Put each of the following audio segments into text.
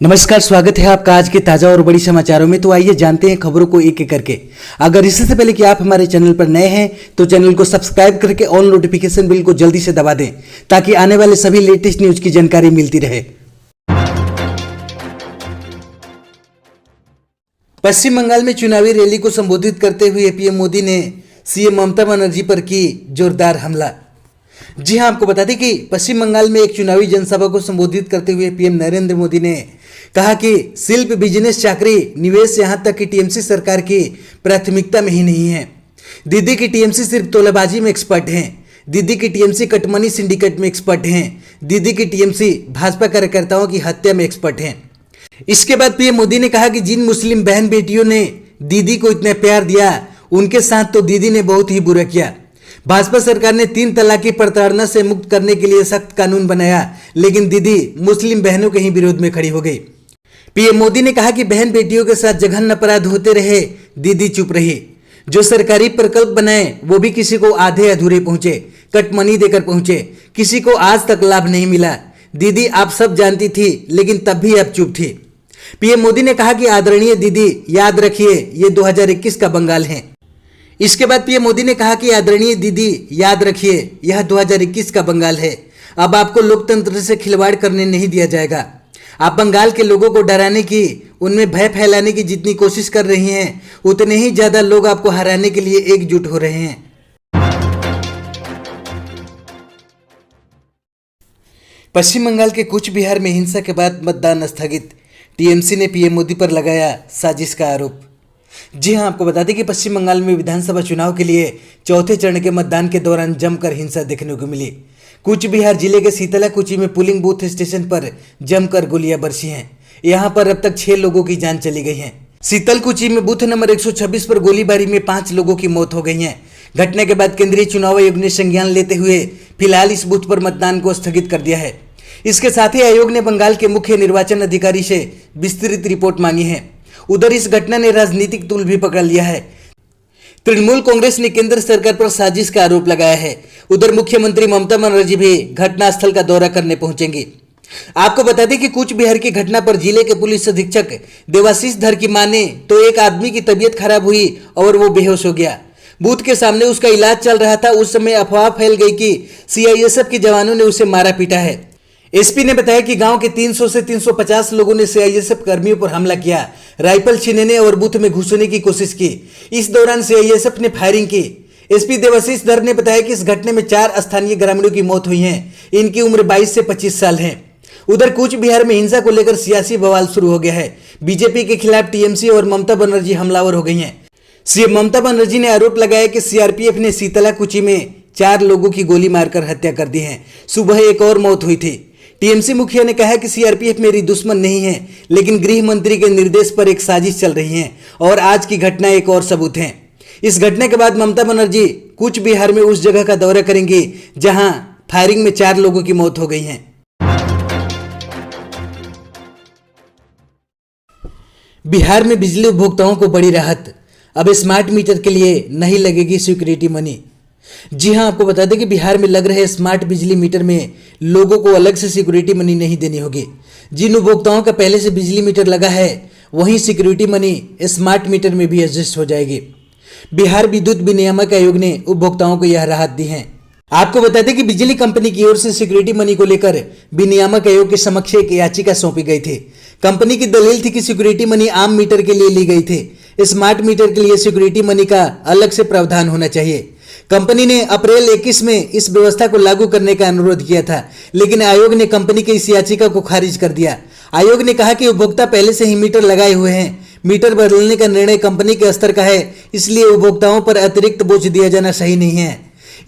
नमस्कार, स्वागत है आपका आज के ताजा और बड़ी समाचारों में। तो आइए जानते हैं खबरों को एक एक करके। अगर इससे पहले कि आप हमारे चैनल पर नए हैं तो चैनल को सब्सक्राइब करके ऑल नोटिफिकेशन बिल को जल्दी से दबा दें ताकि आने वाले सभी लेटेस्ट न्यूज की जानकारी मिलती रहे। पश्चिम बंगाल में चुनावी रैली को संबोधित करते हुए पीएम मोदी ने सीएम ममता बनर्जी पर की जोरदार हमला। जी हां, आपको बता दें कि पश्चिम बंगाल में एक चुनावी जनसभा को संबोधित करते हुए पीएम नरेंद्र मोदी ने कहा कि शिल्प, बिजनेस, चाकरी, निवेश, यहां तक कि टीएमसी सरकार की प्राथमिकता में ही नहीं है। दीदी की टीएमसी सिर्फ तोलाबाजी में एक्सपर्ट हैं। दीदी की टीएमसी कटमनी सिंडिकेट में एक्सपर्ट हैं। दीदी की टीएमसी भाजपा कार्यकर्ताओं की हत्या में एक्सपर्ट हैं। इसके बाद पीएम मोदी ने कहा कि जिन मुस्लिम बहन बेटियों ने दीदी को इतना प्यार दिया उनके साथ तो दीदी ने बहुत ही बुरा किया। भाजपा सरकार ने 3 तलाक की प्रताड़ना से मुक्त करने के लिए सख्त कानून बनाया, लेकिन दीदी मुस्लिम बहनों के ही विरोध में खड़ी हो गई। पीएम मोदी ने कहा कि बहन बेटियों के साथ जघन्य अपराध होते रहे, दीदी चुप रही। जो सरकारी प्रकल्प बनाए वो भी किसी को आधे अधूरे पहुंचे, कटमनी देकर पहुंचे, किसी को आज तक लाभ नहीं मिला। दीदी आप सब जानती थी, लेकिन तब भी आप चुप थी। पीएम मोदी ने कहा कि आदरणीय दीदी, याद रखिए ये 2021 का बंगाल है। इसके बाद पीएम मोदी ने कहा कि आदरणीय दीदी, याद रखिए यह 2021 का बंगाल है। अब आपको लोकतंत्र से खिलवाड़ करने नहीं दिया जाएगा। आप बंगाल के लोगों को डराने की, उनमें भय फैलाने की जितनी कोशिश कर रही हैं, उतने ही ज्यादा लोग आपको हराने के लिए एकजुट हो रहे हैं। पश्चिम बंगाल के कूच बिहार में हिंसा के बाद मतदान स्थगित। टीएमसी ने पीएम मोदी पर लगाया साजिश का आरोप। जी हां, आपको बता दें कि पश्चिम बंगाल में विधानसभा चुनाव के लिए चौथे चरण के मतदान के दौरान जमकर हिंसा देखने को मिली। कूच बिहार जिले के शीतलाकुची में पोलिंग बूथ स्टेशन पर जमकर गोलियां बरसी हैं। यहां पर अब तक 6 लोगों की जान चली गई है। शीतलकुची में बूथ नंबर 126 पर गोलीबारी में 5 लोगों की मौत हो गई है। घटना के बाद केंद्रीय चुनाव आयोग ने संज्ञान लेते हुए फिलहाल इस बूथ पर मतदान को स्थगित कर दिया है। इसके साथ ही आयोग ने बंगाल के मुख्य निर्वाचन अधिकारी से विस्तृत रिपोर्ट मांगी है। उधर इस घटना ने राजनीतिक तूल भी पकड़ लिया है। तृणमूल कांग्रेस ने केंद्र सरकार पर साजिश का आरोप लगाया है। उधर मुख्यमंत्री ममता बनर्जी भी घटनास्थल का दौरा करने पहुंचेंगी। आपको बता दें कि कूच बिहार की घटना पर जिले के पुलिस अधीक्षक देवाशीष धर की माने तो एक आदमी की तबीयत खराब हुई और वो बेहोश हो गया। बूथ के सामने उसका इलाज चल रहा था। उस समय अफवाह फैल गई कि सीआईएसएफ के जवानों ने उसे मारा पीटा है। एसपी ने बताया कि गांव के 300 से 350 लोगों ने सीआईएसएफ कर्मियों पर हमला किया, राइफल छीनने और बूथ में घुसने की कोशिश की। इस दौरान सीआईएसएफ ने फायरिंग की। एसपी देवाशीष धर ने बताया कि इस घटना में 4 स्थानीय ग्रामीणों की मौत हुई है। इनकी उम्र 22 से 25 साल है। उधर कूच बिहार में हिंसा को लेकर सियासी बवाल शुरू हो गया है। बीजेपी के खिलाफ टीएमसी और ममता बनर्जी हमलावर हो गई हैं। सीएम ममता बनर्जी ने आरोप लगाया कि सीआरपीएफ ने शीतलाकुची में 4 लोगों की गोली मारकर हत्या कर दी है। सुबह एक और मौत हुई थी। टीएमसी मुखिया ने कहा कि सीआरपीएफ मेरी दुश्मन नहीं है, लेकिन गृह मंत्री के निर्देश पर एक साजिश चल रही है और आज की घटना एक और सबूत है। इस घटना के बाद ममता बनर्जी कूच बिहार में उस जगह का दौरा करेंगी जहां फायरिंग में 4 लोगों की मौत हो गई है। बिहार में बिजली उपभोक्ताओं को बड़ी राहत। अब स्मार्ट मीटर के लिए नहीं लगेगी सिक्योरिटी मनी। जी हां, आपको बता दें कि बिहार में लग रहे स्मार्ट बिजली मीटर में लोगों को अलग से सिक्योरिटी मनी नहीं देनी होगी। जिन उपभोक्ताओं का पहले से बिजली मीटर लगा है वहीं सिक्योरिटी मनी स्मार्ट मीटर में भी एडजस्ट हो जाएगी। बिहार विद्युत विनियामक आयोग ने उपभोक्ताओं को यह राहत दी है। आपको बता दें कि बिजली कंपनी की ओर से सिक्योरिटी मनी को लेकर विनियामक आयोग के समक्ष एक याचिका सौंपी गई थी। कंपनी की दलील थी कि सिक्योरिटी मनी आम मीटर के लिए ली गई थी। स्मार्ट मीटर के लिए सिक्योरिटी मनी का अलग से प्रावधान होना चाहिए। कंपनी ने अप्रैल 21 में इस व्यवस्था को लागू करने का अनुरोध किया था, लेकिन आयोग ने कंपनी की इस याचिका को खारिज कर दिया। आयोग ने कहा कि उपभोक्ता पहले से ही मीटर लगाए हुए हैं। मीटर बदलने का निर्णय कंपनी के स्तर का है, इसलिए उपभोक्ताओं पर अतिरिक्त बोझ दिया जाना सही नहीं है।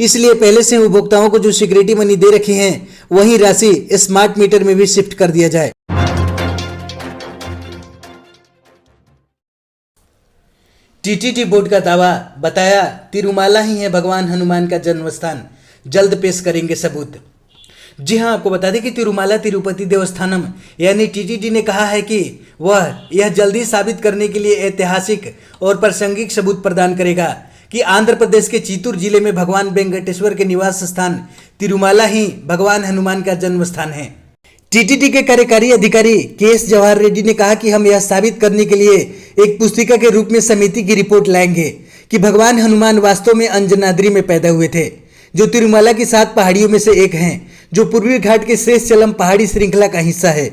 इसलिए पहले से उपभोक्ताओं को जो सिक्योरिटी मनी दे रखी है वही राशि स्मार्ट मीटर में भी शिफ्ट कर दिया जाए। टीटीडी बोर्ड का दावा, बताया तिरुमाला ही है भगवान हनुमान का जन्म स्थान, जल्द पेश करेंगे सबूत। जी हां, आपको बता दें कि तिरुमाला तिरुपति देवस्थानम यानी टीटीडी ने कहा है कि वह यह जल्दी साबित करने के लिए ऐतिहासिक और प्रासंगिक सबूत प्रदान करेगा कि आंध्र प्रदेश के चित्तूर जिले में भगवान वेंकटेश्वर के निवास स्थान तिरुमाला ही भगवान हनुमान का जन्म स्थान है। टीटीडी के कार्यकारी अधिकारी के.एस. जवाहर रेड्डी ने कहा कि हम यह साबित करने के लिए एक पुस्तिका के रूप में समिति की रिपोर्ट लाएंगे कि भगवान हनुमान वास्तव में अंजनाद्रि में पैदा हुए थे, जो तिरुमला की 7 पहाड़ियों में से एक हैं, जो पूर्वी घाट के शेषचलम पहाड़ी श्रृंखला का हिस्सा है।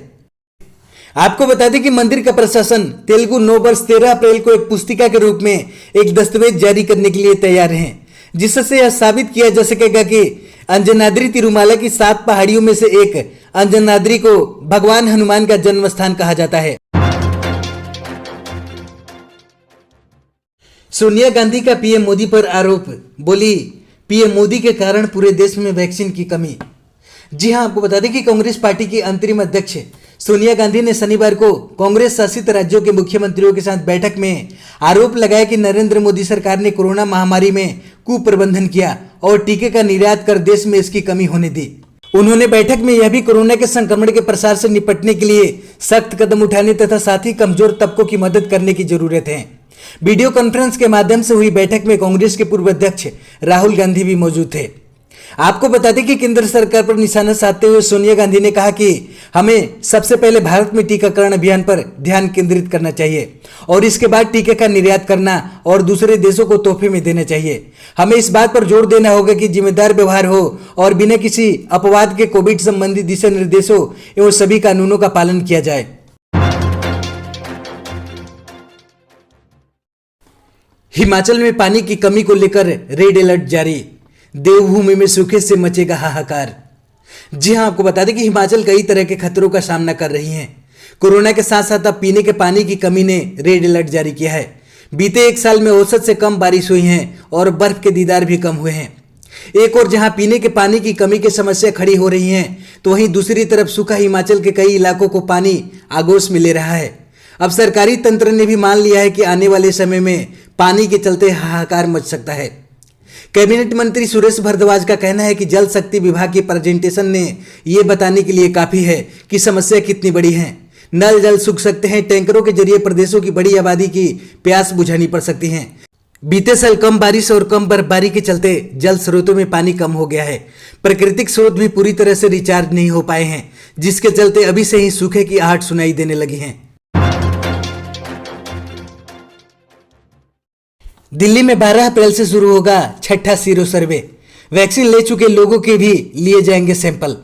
आपको बता दें कि मंदिर का प्रशासन तेलुगु नव वर्ष 13 अप्रैल को एक पुस्तिका के रूप में एक दस्तावेज जारी करने के लिए तैयार हैं, जिससे यह साबित किया जा सकेगा कि अंजनाद्रि तिरुमला की 7 पहाड़ियों में से एक अंजनाद्रि को भगवान हनुमान का जन्म स्थान कहा जाता है। सोनिया गांधी का पीएम मोदी पर आरोप, बोली पीएम मोदी के कारण पूरे देश में वैक्सीन की कमी। जी हां, आपको बता दें कि कांग्रेस पार्टी की अंतरिम अध्यक्ष सोनिया गांधी ने शनिवार को कांग्रेस शासित राज्यों के मुख्यमंत्रियों के साथ बैठक में आरोप लगाया कि नरेंद्र मोदी सरकार ने कोरोना महामारी में कुप्रबंधन किया और टीके का निर्यात कर देश में इसकी कमी होने दी। उन्होंने बैठक में यह भी कोरोना के संक्रमण के प्रसार से निपटने के लिए सख्त कदम उठाने तथा साथ ही कमजोर तबकों की मदद करने की जरूरत है। वीडियो कॉन्फ्रेंस के माध्यम से हुई बैठक में कांग्रेस के पूर्व अध्यक्ष राहुल गांधी भी मौजूद थे। आपको बता दें कि केंद्र सरकार पर निशाना साधते हुए सोनिया गांधी ने कहा कि हमें सबसे पहले भारत में टीकाकरण अभियान पर ध्यान केंद्रित करना चाहिए और इसके बाद टीके का निर्यात करना और दूसरे देशों को तोहफे में देना चाहिए। हमें इस बात पर जोर देना होगा कि जिम्मेदार व्यवहार हो और बिना किसी अपवाद के कोविड संबंधी दिशा निर्देशों एवं सभी कानूनों का पालन किया जाए। हिमाचल में पानी की कमी को लेकर रेड अलर्ट जारी, देवभूमि में सूखे से मचेगा हाहाकार। जी हां, आपको बता दें कि हिमाचल कई तरह के खतरों का सामना कर रही है। कोरोना के साथ साथ अब पीने के पानी की कमी ने रेड अलर्ट जारी किया है। बीते 1 साल में औसत से कम बारिश हुई है और बर्फ के दीदार भी कम हुए हैं। एक और जहां पीने के पानी की कमी की समस्या खड़ी हो रही है, तो वहीं दूसरी तरफ सूखा हिमाचल के कई इलाकों को पानी आगोश में ले रहा है। अब सरकारी तंत्र ने भी मान लिया है कि आने वाले समय में पानी के चलते हाहाकार मच सकता है। कैबिनेट मंत्री सुरेश भारद्वाज का कहना है कि जल शक्ति विभाग की प्रेजेंटेशन ने ये बताने के लिए काफी है कि समस्या कितनी बड़ी है। नल जल सूख सकते हैं, टैंकरों के जरिए प्रदेशों की बड़ी आबादी की प्यास बुझानी पड़ सकती है। बीते साल कम बारिश और कम बर्फबारी के चलते जल स्रोतों में पानी कम हो गया है। प्राकृतिक स्रोत भी पूरी तरह से रिचार्ज नहीं हो पाए हैं, जिसके चलते अभी से ही सूखे की आहट सुनाई देने लगी है। दिल्ली में 12 अप्रैल से शुरू होगा 6ठा सीरो सर्वे। वैक्सीन ले चुके लोगों के भी लिए जाएंगे सैंपल।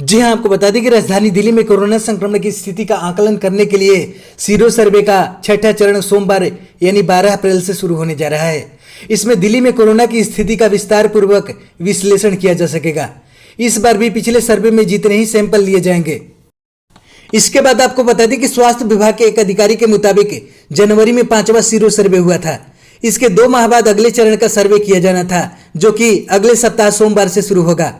जी हां, आपको बता दें कि राजधानी दिल्ली में कोरोना संक्रमण की स्थिति का आकलन करने के लिए सीरो सर्वे का 6ठा चरण सोमवार यानी 12 अप्रैल से शुरू होने जा रहा है। इसमें दिल्ली में कोरोना की स्थिति का विस्तार पूर्वक विश्लेषण किया जा सकेगा। इस बार भी पिछले सर्वे में जितने ही सैंपल लिए जाएंगे। इसके बाद आपको बता दें कि स्वास्थ्य विभाग के एक अधिकारी के मुताबिक जनवरी में 5वां सीरो सर्वे हुआ था। इसके 2 माह बाद अगले चरण का सर्वे किया जाना था, जो कि अगले सप्ताह सोमवार से शुरू होगा।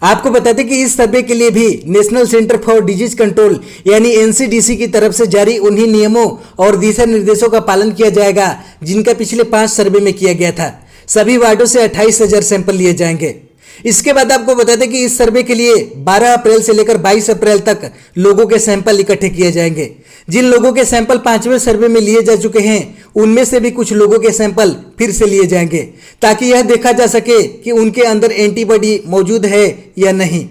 आपको बता दें कि इस सर्वे के लिए भी national centre for disease control यानी एनसीडीसी की तरफ से जारी उन्हीं नियमों और दिशा निर्देशों का पालन किया जाएगा जिनका पिछले 5 सर्वे में किया गया था। सभी वार्डों से 28,000 सैंपल लिए जाएंगे। इसके बाद आपको बता दें कि इस सर्वे के लिए 12 अप्रैल से लेकर 22 अप्रैल तक लोगों के सैंपल इकट्ठे किए जाएंगे। जिन लोगों के सैंपल 5वें सर्वे में लिए जा चुके हैं, उनमें से भी कुछ लोगों के सैंपल फिर से लिए जाएंगे, ताकि यह देखा जा सके कि उनके अंदर एंटीबॉडी मौजूद है या नहीं।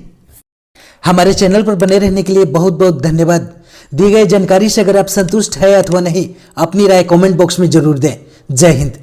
हमारे चैनल पर बने रहने के लिए बहुत बहुत धन्यवाद। दी गई जानकारी से अगर आप संतुष्ट है अथवा नहीं, अपनी राय कमेंट बॉक्स में जरूर दें। जय हिंद।